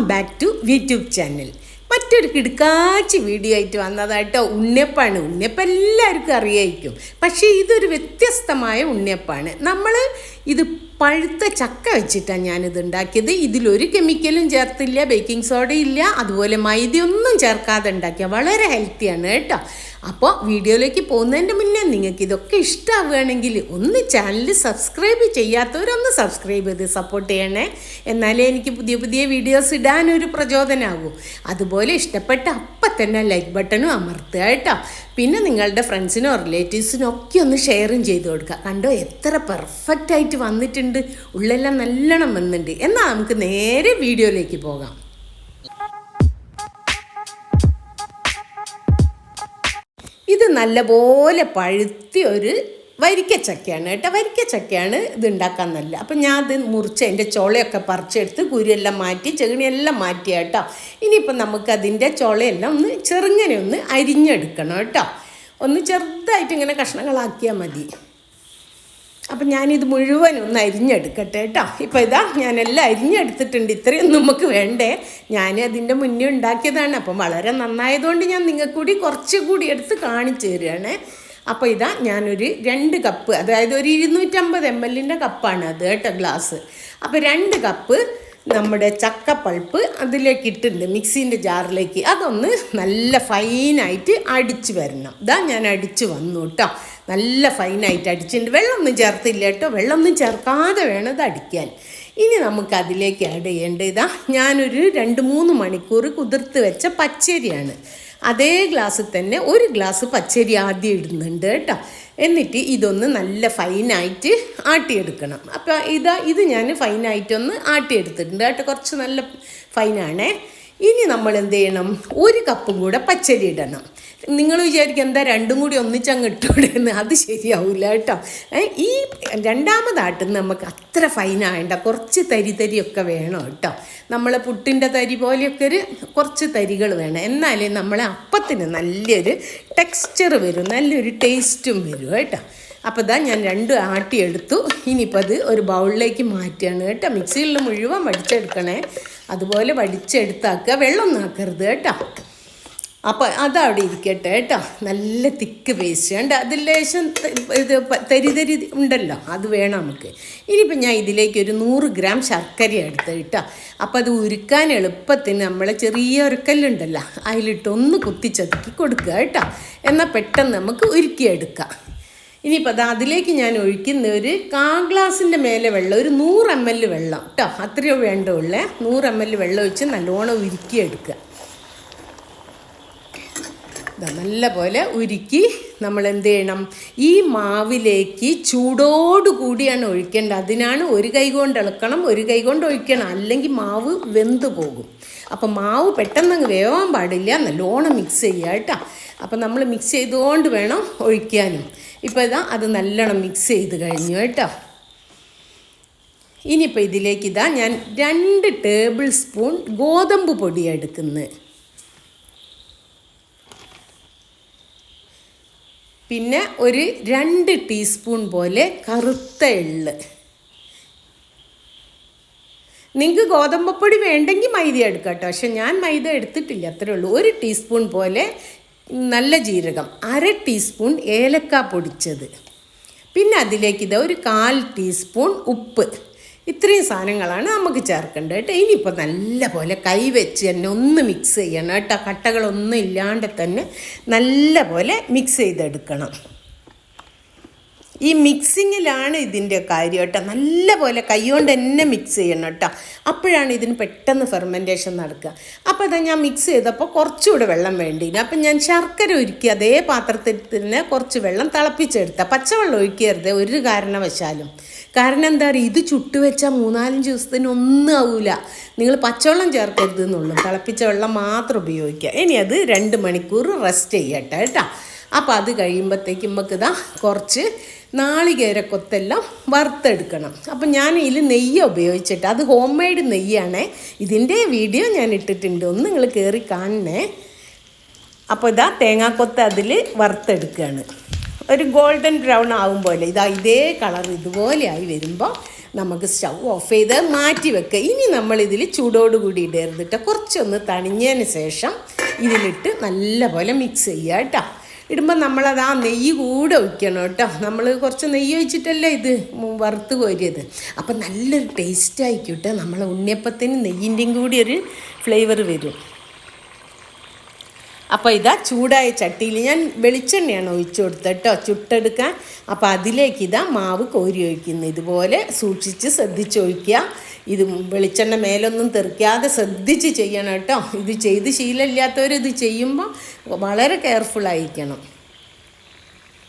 Welcome back to YouTube channel. മറ്റൊരു കിടുക്കാച്ചി video ആയിട്ട് വന്നതായിട്ടോ. ഉണ്ണിയപ്പാണ്. ഉണ്ണിയപ്പം എല്ലാവർക്കും അറിയായിരിക്കും, പക്ഷേ ഇതൊരു വ്യത്യസ്തമായ ഉണ്ണിയപ്പാണ്. നമ്മൾ ഇത് പഴുത്ത ചക്ക വെച്ചിട്ടാണ് ഞാനിത് ഉണ്ടാക്കിയത്. ഇതിലൊരു കെമിക്കലും ചേർത്തില്ല, ബേക്കിംഗ് സോഡ ഇല്ല, അതുപോലെ മൈദയൊന്നും ചേർക്കാതെ ഉണ്ടാക്കിയ വളരെ ഹെൽത്തിയാണ് കേട്ടോ. അപ്പോൾ വീഡിയോയിലേക്ക് പോകുന്നതിൻ്റെ മുന്നേ നിങ്ങൾക്ക് ഇതൊക്കെ ഇഷ്ടമാവുകയാണെങ്കിൽ ഒന്ന് ചാനൽ സബ്സ്ക്രൈബ് ചെയ്യാത്തവരൊന്ന് സബ്സ്ക്രൈബ് ചെയ്ത് സപ്പോർട്ട് ചെയ്യണേ. എന്നാലേ എനിക്ക് പുതിയ പുതിയ വീഡിയോസ് ഇടാനൊരു പ്രചോദനമാകും. അതുപോലെ ഇഷ്ടപ്പെട്ട അപ്പം തന്നെ ലൈക്ക് ബട്ടണും അമർത്തുക കേട്ടോ. പിന്നെ നിങ്ങളുടെ ഫ്രണ്ട്സിനോ റിലേറ്റീവ്സിനോ ഒക്കെ ഒന്ന് ഷെയറും ചെയ്ത് കൊടുക്കുക. കണ്ടോ എത്ര പെർഫെക്റ്റ് ആയിട്ട് വന്നിട്ടുണ്ട്, ഉള്ളെല്ലാം നല്ലോണം വന്നിട്ടുണ്ട്. എന്നാൽ നമുക്ക് നേരെ വീഡിയോയിലേക്ക് പോകാം. ഇത് നല്ലപോലെ പഴുത്തിയ ഒരു വരിക്കച്ചക്കയാണ് കേട്ടോ. വരിക്കച്ചക്കയാണ് ഇത് ഉണ്ടാക്കാൻ നല്ല. അപ്പം ഞാൻ അത് മുറിച്ച് അതിൻ്റെ ചുളയൊക്കെ പറിച്ചെടുത്ത് കുരുയെല്ലാം മാറ്റി ചെകിണിയെല്ലാം മാറ്റിയ കേട്ടോ. ഇനിയിപ്പം നമുക്കതിൻ്റെ ചുളയെല്ലാം ഒന്ന് ചെറുങ്ങനെ ഒന്ന് അരിഞ്ഞെടുക്കണം കേട്ടോ. ഒന്ന് ചെറുതായിട്ട് ഇങ്ങനെ കഷ്ണങ്ങളാക്കിയാൽ മതി. അപ്പം ഞാനിത് മുഴുവൻ ഒന്ന് അരിഞ്ഞെടുക്കട്ടെ കേട്ടോ. ഇപ്പോൾ ഇതാ ഞാനെല്ലാം അരിഞ്ഞെടുത്തിട്ടുണ്ട്. ഇത്രയും നമുക്ക് വേണ്ടേ. ഞാൻ അതിൻ്റെ മുന്നേ ഉണ്ടാക്കിയതാണ്. അപ്പം വളരെ നന്നായതുകൊണ്ട് ഞാൻ നിങ്ങൾക്ക് കൂടി കുറച്ചുകൂടി എടുത്ത് കാണിച്ചു തരികയാണ്. അപ്പോൾ ഇതാ ഞാനൊരു 2 കപ്പ്, അതായത് ഒരു 250 ml കപ്പാണ് അത് കേട്ടോ, ഗ്ലാസ്. അപ്പോൾ 2 കപ്പ് നമ്മുടെ ചക്ക പൾപ്പ് അതിലേക്ക് ഇട്ടിട്ടുണ്ട്, മിക്സീൻ്റെ ജാറിലേക്ക്. അതൊന്ന് നല്ല ഫൈനായിട്ട് അടിച്ച് വരണം. ഇതാ ഞാൻ അടിച്ച് വന്നു കേട്ടോ. നല്ല ഫൈനായിട്ട് അടിച്ചിട്ടുണ്ട്. വെള്ളമൊന്നും ചേർത്തില്ല കേട്ടോ. വെള്ളമൊന്നും ചേർക്കാതെ വേണം ഇത് അടിക്കാൻ. ഇനി നമുക്ക് അതിലേക്ക് ആഡ് ചെയ്യേണ്ടത് ഇതാ ഞാനൊരു 2-3 മണിക്കൂർ കുതിർത്ത് വെച്ച പച്ചരിയാണ്. അതേ ഗ്ലാസ്സിൽ തന്നെ 1 ഗ്ലാസ് പച്ചരി ആദ്യം ഇടുന്നുണ്ട് കേട്ടോ. എന്നിട്ട് ഇതൊന്ന് നല്ല ഫൈനായിട്ട് ആട്ടിയെടുക്കണം. അപ്പോൾ ഇത് ഞാൻ ഫൈനായിട്ടൊന്ന് ആട്ടിയെടുത്തിട്ടുണ്ട് കേട്ടോ. കുറച്ച് നല്ല ഫൈനാണേ. ഇനി നമ്മൾ എന്ത് ചെയ്യണം, 1 കപ്പും കൂടെ പച്ചരി ഇടണം. നിങ്ങൾ വിചാരിക്കും എന്താ 2ഉം കൂടി ഒന്നിച്ചങ്ങ് ഇട്ടോടെന്ന്. അത് ശരിയാവില്ല കേട്ടോ. ഈ രണ്ടാമതാട്ടുന്ന നമുക്ക് അത്ര ഫൈനാവേണ്ട, കുറച്ച് തരിയൊക്കെ വേണം കേട്ടോ. നമ്മളെ പുട്ടിൻ്റെ തരി പോലെയൊക്കെ കുറച്ച് തരികൾ വേണം. എന്നാലേ നമ്മളെ അപ്പത്തിന് നല്ലൊരു ടെക്സ്ചർ വരും, നല്ലൊരു ടേസ്റ്റും വരും കേട്ടോ. അപ്പോൾ ഇതാ ഞാൻ 2 ആട്ടിയെടുത്തു. ഇനിയിപ്പോൾ അത് ഒരു ബൗളിലേക്ക് മാറ്റുകയാണ് കേട്ടോ. മിക്സിയിൽ മുഴുവൻ വടിച്ചെടുക്കണേ. അതുപോലെ വടിച്ചെടുത്താക്കുക, വെള്ളമൊന്നും ആക്കരുത് കേട്ടോ. അപ്പോൾ അതവിടെ ഇരിക്കട്ടെ കേട്ടോ. നല്ല തിക്ക് പേസ്റ്റ് ഉണ്ട്. അതിൽ ലേശം ഇത് തരി ഉണ്ടല്ലോ, അത് വേണം നമുക്ക്. ഇനിയിപ്പോൾ ഞാൻ ഇതിലേക്ക് ഒരു 100 ഗ്രാം ശർക്കര എടുത്ത് കേട്ടോ. അപ്പോൾ അത് ഉരുക്കാൻ എളുപ്പത്തിന് നമ്മളെ ചെറിയ ഉരുക്കല്ലുണ്ടല്ലോ, അതിലിട്ടൊന്ന് കുത്തിച്ചതുക്കി കൊടുക്കുക കേട്ടോ. എന്നാൽ പെട്ടെന്ന് നമുക്ക് ഉരുക്കിയെടുക്കാം. ഇനിയിപ്പോൾ അതിലേക്ക് ഞാൻ ഒഴിക്കുന്ന ഒരു 1/4 ഗ്ലാസിൻ്റെ മേലെ വെള്ളം, ഒരു 100 ml വെള്ളം കേട്ടോ. അത്രയോ വേണ്ടുള്ളേ. 100 ml വെള്ളം ഒഴിച്ച് നല്ലോണം ഉരുക്കിയെടുക്കുക. നല്ല പോലെ ഉരുക്കി നമ്മൾ എന്ത് ചെയ്യണം, ഈ മാവിലേക്ക് ചൂടോടുകൂടിയാണ് ഒഴിക്കേണ്ടത്. അതിനാണ് 1 കൈ കൊണ്ട് ഇളക്കണം, 1 കൈ കൊണ്ട് ഒഴിക്കണം, അല്ലെങ്കിൽ മാവ് വെന്ത് പോകും. അപ്പം മാവ് പെട്ടെന്ന് വേവാൻ പാടില്ല, നല്ലോണം മിക്സ് ചെയ്യുക കേട്ടോ. അപ്പം നമ്മൾ മിക്സ് ചെയ്തുകൊണ്ട് വേണം ഒഴിക്കാനും. ഇപ്പോൾ ഇതാ അത് നല്ലോണം മിക്സ് ചെയ്ത് കഴിഞ്ഞു കേട്ടോ. ഇനിയിപ്പോൾ ഇതിലേക്ക് ഇതാ ഞാൻ 2 ടേബിൾ സ്പൂൺ ഗോതമ്പ് പൊടിയാണ് എടുക്കുന്നത്. പിന്നെ ഒരു 2 ടീസ്പൂൺ പോലെ കറുത്ത എള്ള്. നിങ്ങൾക്ക് ഗോതമ്പപ്പൊടി വേണ്ടെങ്കിൽ മൈദ എടുക്കാം കേട്ടോ. പക്ഷെ ഞാൻ മൈദ എടുത്തിട്ടില്ല, അത്രേ ഉള്ളൂ. 1 ടീസ്പൂൺ പോലെ നല്ല ജീരകം, 1/2 ടീസ്പൂൺ ഏലക്ക പൊടിച്ചത്. പിന്നെ അതിലേക്ക് ഇത് ഒരു 1/4 ടീസ്പൂൺ ഉപ്പ്. ഇത്രയും സാധനങ്ങളാണ് നമുക്ക് ചേർക്കേണ്ടത് കേട്ടോ. ഇനിയിപ്പോൾ നല്ല പോലെ കൈ വെച്ച് തന്നെ ഒന്ന് മിക്സ് ചെയ്യണം കേട്ടോ. കട്ടകളൊന്നും ഇല്ലാണ്ട് തന്നെ നല്ല പോലെ മിക്സ് ചെയ്തെടുക്കണം. ഈ മിക്സിങ്ങിലാണ് ഇതിൻ്റെ കാര്യം കേട്ടോ. നല്ല പോലെ കൈകൊണ്ട് തന്നെ മിക്സ് ചെയ്യണം കേട്ടോ. അപ്പോഴാണ് ഇതിന് പെട്ടെന്ന് ഫെർമെൻറ്റേഷൻ നടക്കുക. അപ്പോൾ അതാ ഞാൻ മിക്സ് ചെയ്തപ്പോൾ കുറച്ചുകൂടെ വെള്ളം വേണ്ടിയിരുന്നു. അപ്പം ഞാൻ ശർക്കര ഉരുക്കി അതേ പാത്രത്തിൽ തന്നെ കുറച്ച് വെള്ളം തിളപ്പിച്ചെടുത്ത. പച്ചവെള്ളം ഒഴിക്കരുത് ഒരു കാരണവശാലും. കാരണം എന്താ പറയുക, ഇത് ചുട്ട് വെച്ചാൽ 3-4 ദിവസത്തിന് ഒന്നും ആവില്ല. നിങ്ങൾ പച്ചവെള്ളം ചേർക്കരുത് എന്നുള്ളൂ, തിളപ്പിച്ച വെള്ളം മാത്രം ഉപയോഗിക്കുക. ഇനി അത് 2 മണിക്കൂർ റെസ്റ്റ് ചെയ്യട്ടെ കേട്ടോ. അപ്പോൾ അത് കഴിയുമ്പോഴത്തേക്കും നമുക്ക് ഇതാ കുറച്ച് നാളികേരക്കൊത്തെല്ലാം വറുത്തെടുക്കണം. അപ്പം ഞാൻ ഇതിൽ നെയ്യ് ഉപയോഗിച്ചിട്ട്, അത് ഹോം മെയ്ഡ് നെയ്യാണേ. ഇതിൻ്റെ വീഡിയോ ഞാൻ ഇട്ടിട്ടുണ്ട്, ഒന്ന് നിങ്ങൾ കയറി കാണണേ. അപ്പോൾ ഇതാ തേങ്ങാക്കൊത്ത് അതിൽ വറുത്തെടുക്കുകയാണ്. ഒരു ഗോൾഡൻ ബ്രൗൺ ആവും പോലെ. ഇതേ കളർ ഇതുപോലെ ആയി വരുമ്പോൾ നമുക്ക് സ്റ്റൗ ഓഫ് ചെയ്ത് മാറ്റി വെക്കുക. ഇനി നമ്മളിതിൽ ചൂടോട് കൂടി ഇടരുത് കേട്ടോ. കുറച്ചൊന്ന് തണിഞ്ഞതിന് ശേഷം ഇതിലിട്ട് നല്ലപോലെ മിക്സ് ചെയ്യുക കേട്ടോ. ഇടുമ്പോൾ നമ്മളത് ആ നെയ്യ് കൂടെ ഒഴിക്കണം കേട്ടോ. നമ്മൾ കുറച്ച് നെയ്യ് ഒഴിച്ചിട്ടല്ലേ ഇത് വറുത്ത് കോരിയത്. അപ്പം നല്ലൊരു ടേസ്റ്റ് ആയിരിക്കും കേട്ടോ. നമ്മളെ ഉണ്ണിയപ്പത്തിന് നെയ്യിൻ്റെയും കൂടി ഒരു ഫ്ലേവർ വരും. അപ്പോൾ ഇതാ ചൂടായ ചട്ടിയിൽ ഞാൻ വെളിച്ചെണ്ണയാണ് ഒഴിച്ചു കൊടുത്തത് കേട്ടോ ചുട്ടെടുക്കാൻ. അപ്പോൾ അതിലേക്ക് ഇതാ മാവ് കോരി ഒഴിക്കുന്നത്. ഇതുപോലെ സൂക്ഷിച്ച് ശ്രദ്ധിച്ച് ഒഴിക്കുക. ഇത് വെളിച്ചെണ്ണ മേലൊന്നും തെറിക്കാതെ ശ്രദ്ധിച്ച് ചെയ്യണം കേട്ടോ. ഇത് ചെയ്ത് ശീലമില്ലാത്തവർ ഇത് ചെയ്യുമ്പോൾ വളരെ കെയർഫുള്ളായിരിക്കണം.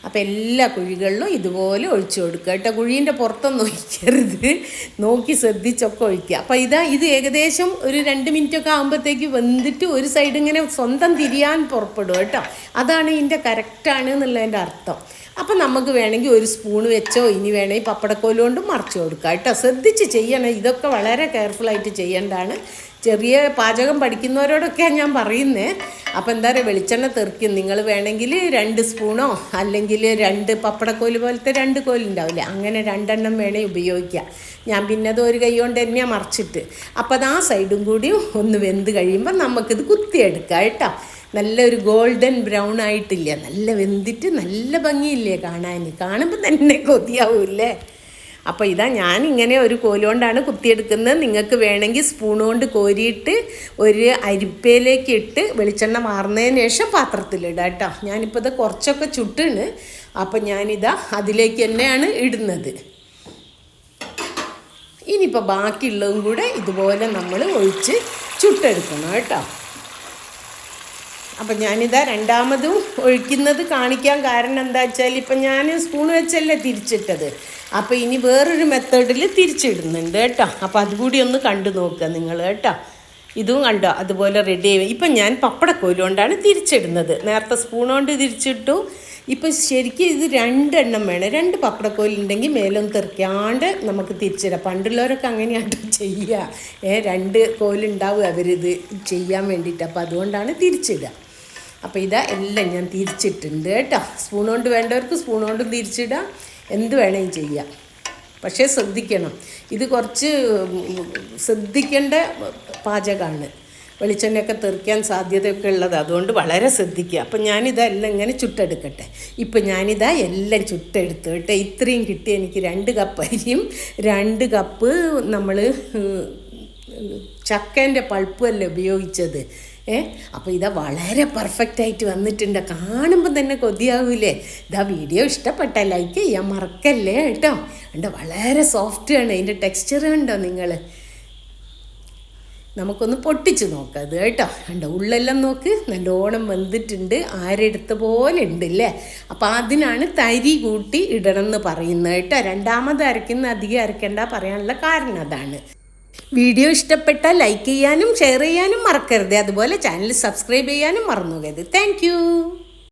അപ്പോൾ എല്ലാ കുഴികളിലും ഇതുപോലെ ഒഴിച്ചു കൊടുക്കുക കേട്ടോ. കുഴീൻ്റെ പുറത്തൊന്നും ഒഴിക്കരുത്, നോക്കി ശ്രദ്ധിച്ചൊക്കെ ഒഴിക്കുക. അപ്പോൾ ഇത് ഏകദേശം ഒരു 2 മിനിറ്റൊക്കെ ആകുമ്പോഴത്തേക്ക് വെന്തിട്ട് ഒരു സൈഡ് ഇങ്ങനെ സ്വന്തം തിരിയാൻ പുറപ്പെടും കേട്ടോ. അതാണ് ഇതിൻ്റെ കറക്റ്റാണ് എന്നുള്ളതിൻ്റെ അർത്ഥം. അപ്പം നമുക്ക് വേണമെങ്കിൽ ഒരു സ്പൂൺ വെച്ചോ ഇനി വേണമെങ്കിൽ പപ്പടക്കോല് കൊണ്ടും മറിച്ച് കൊടുക്കുക കേട്ടോ. ശ്രദ്ധിച്ച് ചെയ്യണം. ഇതൊക്കെ വളരെ കെയർഫുള്ളായിട്ട് ചെയ്യേണ്ടതാണ്. ചെറിയ പാചകം പഠിക്കുന്നവരോടൊക്കെയാണ് ഞാൻ പറയുന്നത്. അപ്പോൾ എന്താ പറയുക, വെളിച്ചെണ്ണ തെറിക്കും. നിങ്ങൾ വേണമെങ്കിൽ 2 സ്പൂണോ അല്ലെങ്കിൽ 2 പപ്പടക്കോല് പോലത്തെ 2 കോലുണ്ടാവില്ല, അങ്ങനെ 2 എണ്ണം വേണേൽ ഉപയോഗിക്കാം. ഞാൻ പിന്നെ അത് ഒരു കൈ കൊണ്ട് തന്നെയാണ് മറിച്ചിട്ട്. അപ്പോൾ അത് ആ സൈഡും കൂടി ഒന്ന് വെന്ത് കഴിയുമ്പോൾ നമുക്കിത് കുത്തിയെടുക്കാം കേട്ടോ. നല്ലൊരു ഗോൾഡൻ ബ്രൗൺ ആയിട്ടില്ല, നല്ല വെന്തിട്ട് നല്ല ഭംഗിയില്ലേ കാണുമ്പോൾ തന്നെ കൊതിയാവൂല്ലേ. അപ്പോൾ ഞാനിങ്ങനെ ഒരു കോലുകൊണ്ടാണ് കുത്തിയെടുക്കുന്നത്. നിങ്ങൾക്ക് വേണമെങ്കിൽ സ്പൂൺ കൊണ്ട് കോരിയിട്ട് ഒരു അരിപ്പയിലേക്ക് ഇട്ട് വെളിച്ചെണ്ണ മാറുന്നതിന് ശേഷം പാത്രത്തിലിടാം കേട്ടോ. ഞാനിപ്പോൾ ഇത് കുറച്ചൊക്കെ ചുട്ടാണ്. അപ്പം അതിലേക്ക് തന്നെയാണ് ഇടുന്നത്. ഇനിയിപ്പോൾ ബാക്കിയുള്ളതും കൂടെ ഇതുപോലെ നമ്മൾ ഒഴിച്ച് ചുട്ടെടുക്കണം കേട്ടോ. അപ്പം രണ്ടാമതും ഒഴിക്കുന്നത് കാണിക്കാൻ കാരണം എന്താ വെച്ചാൽ ഇപ്പം ഞാൻ സ്പൂൺ വെച്ചല്ലേ തിരിച്ചിട്ടത്. അപ്പോൾ ഇനി വേറൊരു മെത്തേഡിൽ തിരിച്ചിടുന്നുണ്ട് കേട്ടോ. അപ്പോൾ അതുകൂടി ഒന്ന് കണ്ടു നോക്കുക നിങ്ങൾ കേട്ടോ. ഇതും കണ്ടോ അതുപോലെ റെഡി ആയി. ഇപ്പം ഞാൻ പപ്പടക്കോല് കൊണ്ടാണ് തിരിച്ചിടുന്നത്. നേരത്തെ സ്പൂൺ കൊണ്ട് തിരിച്ചിട്ടു. ഇപ്പം ശരിക്കും ഇത് 2 എണ്ണം വേണം. 2 പപ്പടക്കോലുണ്ടെങ്കിൽ മേലൊന്നും തെറിക്കാണ്ട് നമുക്ക് തിരിച്ചിടാം. പണ്ടുള്ളവരൊക്കെ അങ്ങനെയാണ് ചെയ്യുക. 2 കോലുണ്ടാവും അവരിത് ചെയ്യാൻ വേണ്ടിയിട്ട്. അപ്പോൾ അതുകൊണ്ടാണ് തിരിച്ചിടുക. അപ്പോൾ എല്ലാം ഞാൻ തിരിച്ചിട്ടുണ്ട് കേട്ടോ. സ്പൂൺ കൊണ്ട് വേണ്ടവർക്ക് സ്പൂൺ കൊണ്ടും തിരിച്ചിടാം, എന്ത് വേണമെങ്കിലും ചെയ്യാം. പക്ഷേ ശ്രദ്ധിക്കണം, ഇത് കുറച്ച് ശ്രദ്ധിക്കേണ്ട പാചകമാണ്. വെളിച്ചെണ്ണയൊക്കെ തെറിക്കാൻ സാധ്യതയൊക്കെ ഉള്ളത്, അതുകൊണ്ട് വളരെ ശ്രദ്ധിക്കുക. അപ്പം ഞാനിതെല്ലാം ഇങ്ങനെ ചുട്ടെടുക്കട്ടെ. ഇപ്പം എല്ലാം ചുട്ടെടുത്തു കേട്ടോ. ഇത്രയും കിട്ടി എനിക്ക്. 2 കപ്പ് അരിയും 2 കപ്പ് നമ്മൾ ചക്കേൻ്റെ പൾപ്പല്ലേ ഉപയോഗിച്ചത്. അപ്പോൾ വളരെ പെർഫെക്റ്റായിട്ട് വന്നിട്ടുണ്ട്. കാണുമ്പോൾ തന്നെ കൊതിയാവൂലേ. വീഡിയോ ഇഷ്ടപ്പെട്ടാൽ ലൈക്ക് ചെയ്യാൻ മറക്കല്ലേ കേട്ടോ. വളരെ സോഫ്റ്റാണ് ഇതിൻ്റെ ടെക്സ്ചർ കണ്ടോ നിങ്ങൾ. നമുക്കൊന്ന് പൊട്ടിച്ച് നോക്കാം അത് കേട്ടോ. ഉള്ളെല്ലാം നോക്ക്, നല്ലോണം വെന്തിട്ടുണ്ട്, ആരെടുത്ത പോലെ ഉണ്ടല്ലേ. അപ്പോൾ അതിനാണ് തരി കൂട്ടി ഇടണം എന്ന് പറയുന്നത് കേട്ടോ. രണ്ടാമത് അരയ്ക്കുന്ന അധികം അരയ്ക്കേണ്ട പറയാനുള്ള കാരണം അതാണ്. വീഡിയോ ഇഷ്ടപ്പെട്ടാൽ ലൈക്ക് ചെയ്യാനും ഷെയർ ചെയ്യാനും മറക്കരുത്. അതുപോലെ ചാനൽ സബ്സ്ക്രൈബ് ചെയ്യാനും മറന്നു പോകരുത്. താങ്ക്